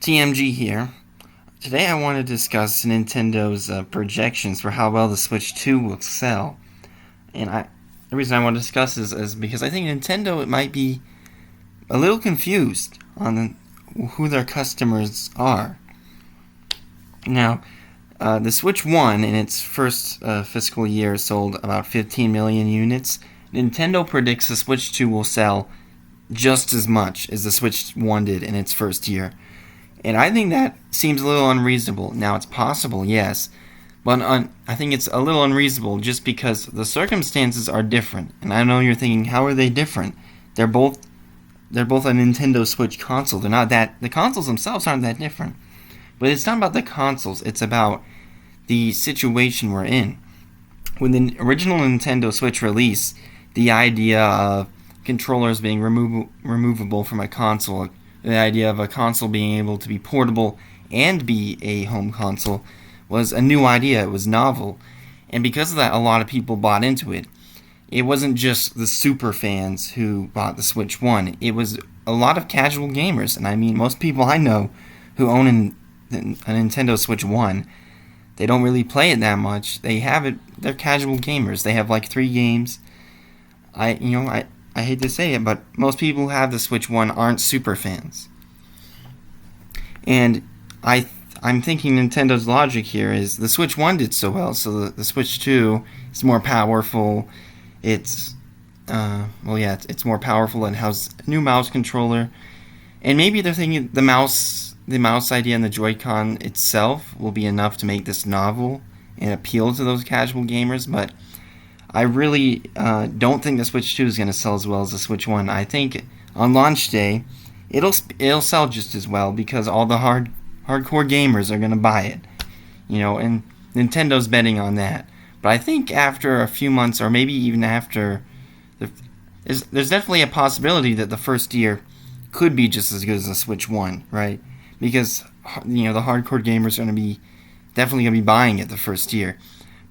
TMG here. Today I want to discuss Nintendo's projections for how well the Switch 2 will sell. The reason I want to discuss is because I think Nintendo might be a little confused on who their customers are. Now, the Switch 1 in its first fiscal year sold about 15 million units. Nintendo predicts the Switch 2 will sell just as much as the Switch 1 did in its first year. And I think that seems a little unreasonable. Now, it's possible, yes, but I think it's a little unreasonable just because the circumstances are different. And I know you're thinking, how are they different? They're both a Nintendo Switch console. The consoles themselves aren't that different. But it's not about the consoles, it's about the situation we're in. When the original Nintendo Switch released, the idea of controllers being removable from a console, the idea of a console being able to be portable and be a home console, was a new idea. It was novel. And because of that, a lot of people bought into it. It wasn't just the super fans who bought the Switch 1. It was a lot of casual gamers. And I mean, most people I know who own a Nintendo Switch 1, they don't really play it that much. They have it. They're casual gamers. They have like 3 games. I hate to say it, but most people who have the Switch 1 aren't super fans. And I'm thinking Nintendo's logic here is the Switch 1 did so well, so the Switch 2 is more powerful. It's more powerful and has a new mouse controller. And maybe they're thinking the mouse idea and the Joy-Con itself will be enough to make this novel and appeal to those casual gamers, but I really don't think the Switch 2 is going to sell as well as the Switch 1. I think on launch day, it'll sell just as well because all the hardcore gamers are going to buy it, and Nintendo's betting on that. But I think after a few months, or maybe even after, there's definitely a possibility that the first year could be just as good as the Switch 1, right? Because the hardcore gamers are definitely going to be buying it the first year.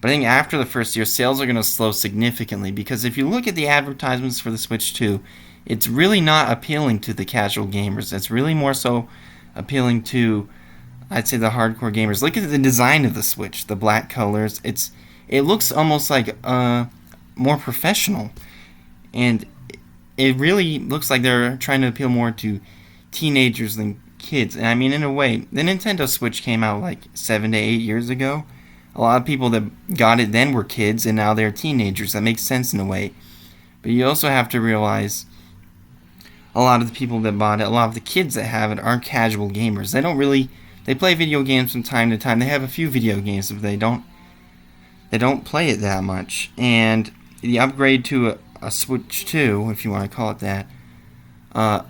But I think after the first year, sales are going to slow significantly because if you look at the advertisements for the Switch 2, it's really not appealing to the casual gamers. It's really more so appealing to, I'd say, the hardcore gamers. Look at the design of the Switch, the black colors. It looks almost like more professional, and it really looks like they're trying to appeal more to teenagers than kids. And I mean, in a way, the Nintendo Switch came out like 7 to 8 years ago. A lot of people that got it then were kids, and now they're teenagers. That makes sense in a way. But you also have to realize a lot of the people that bought it, a lot of the kids that have it, aren't casual gamers. They play video games from time to time. They have a few video games, but they don't play it that much. And the upgrade to a Switch 2, if you want to call it that,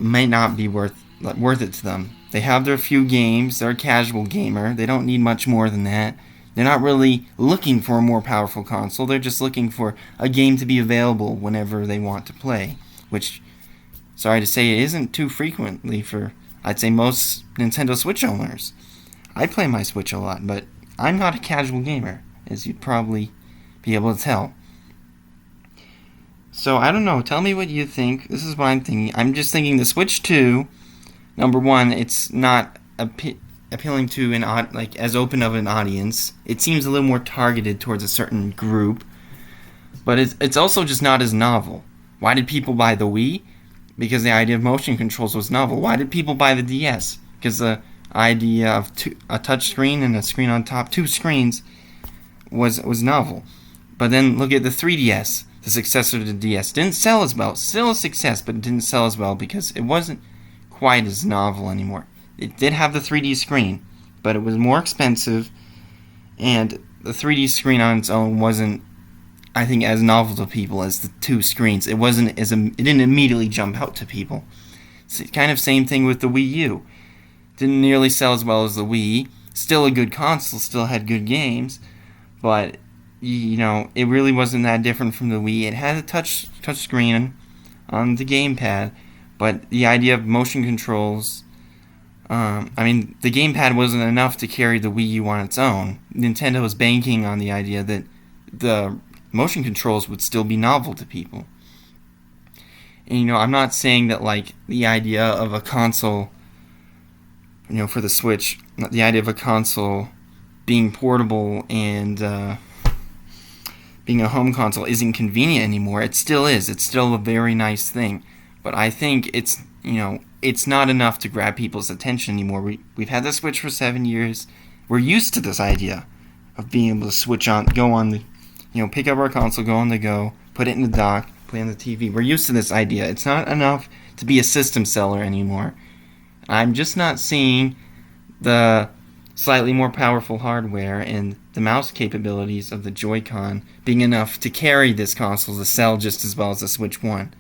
may not be worth it to them. They have their few games. They're a casual gamer. They don't need much more than that. They're not really looking for a more powerful console. They're just looking for a game to be available whenever they want to play, which, sorry to say, it isn't too frequently for, I'd say, most Nintendo Switch owners. I play my Switch a lot, but I'm not a casual gamer, as you'd probably be able to tell. So, I don't know. Tell me what you think. This is what I'm thinking. I'm just thinking the Switch 2, number one, it's not appealing to as open of an audience. It seems a little more targeted towards a certain group, but it's also just not as novel. Why did people buy the Wii? Because the idea of motion controls was novel. Why did people buy the DS? Because the idea of a touch screen and a screen on top, 2 screens, was novel. But then look at the 3DS, the successor to the DS. Didn't sell as well. Still a success, but it didn't sell as well because it wasn't quite as novel anymore. It did have the 3D screen, but it was more expensive, and the 3D screen on its own wasn't, I think, as novel to people as the 2 screens. It didn't immediately jump out to people. It's kind of same thing with the Wii U. Didn't nearly sell as well as the Wii. Still a good console, still had good games, but it really wasn't that different from the Wii. It had a touch screen on the gamepad, but the idea of motion controls, the gamepad wasn't enough to carry the Wii U on its own. Nintendo was banking on the idea that the motion controls would still be novel to people. And, I'm not saying that, the idea of a console for the Switch, the idea of a console being portable and being a home console isn't convenient anymore. It still is. It's still a very nice thing. But I think it's not enough to grab people's attention anymore. We've had the Switch for 7 years. We're used to this idea of being able to switch on, go on the, pick up our console, go on the go, put it in the dock, play on the TV. We're used to this idea. It's not enough to be a system seller anymore. I'm just not seeing the slightly more powerful hardware and the mouse capabilities of the Joy-Con being enough to carry this console to sell just as well as the Switch 1.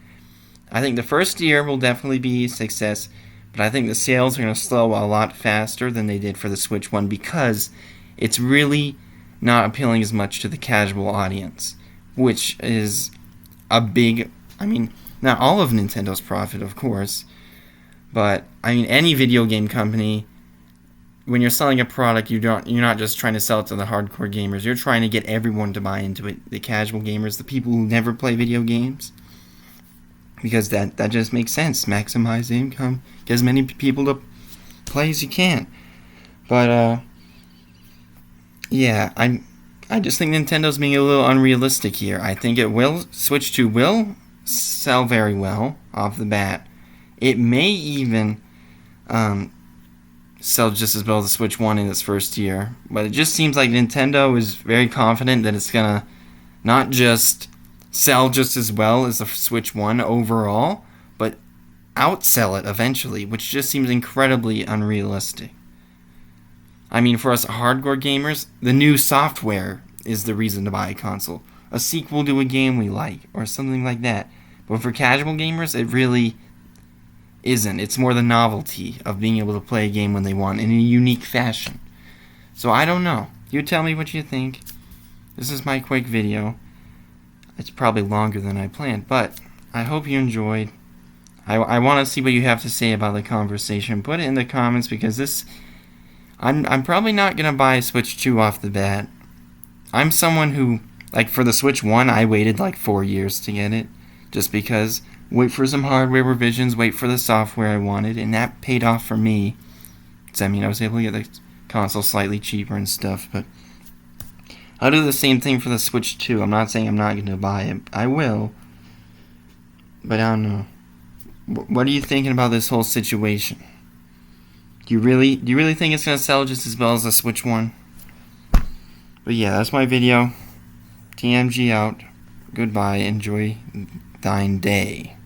I think the first year will definitely be a success, but I think the sales are going to slow a lot faster than they did for the Switch 1 because it's really not appealing as much to the casual audience, which is a big, not all of Nintendo's profit, of course, but any video game company, when you're selling a product, you're not just trying to sell it to the hardcore gamers. You're trying to get everyone to buy into it, the casual gamers, the people who never play video games, because that just makes sense. Maximize the income, get as many people to play as you can. But yeah, I just think Nintendo's being a little unrealistic here. I think Switch 2 will sell very well off the bat. It may even sell just as well as the Switch 1 in its first year. But it just seems like Nintendo is very confident that it's going to not just sell just as well as the Switch 1 overall, but outsell it eventually, which just seems incredibly unrealistic. For us hardcore gamers, the new software is the reason to buy a console. A sequel to a game we like, or something like that. But for casual gamers, it really isn't. It's more the novelty of being able to play a game when they want in a unique fashion. So I don't know. You tell me what you think. This is my quick video. It's probably longer than I planned, but I hope you enjoyed. I want to see what you have to say about the conversation. Put it in the comments because I'm probably not going to buy a Switch 2 off the bat. I'm someone who, for the Switch 1, I waited 4 years to get it. Just because, wait for some hardware revisions, wait for the software I wanted, and that paid off for me. I was able to get the console slightly cheaper and stuff, but I'll do the same thing for the Switch 2. I'm not saying I'm not going to buy it. I will. But I don't know. What are you thinking about this whole situation? Do you really think it's going to sell just as well as the Switch 1? But yeah, that's my video. TMG out. Goodbye. Enjoy thine day.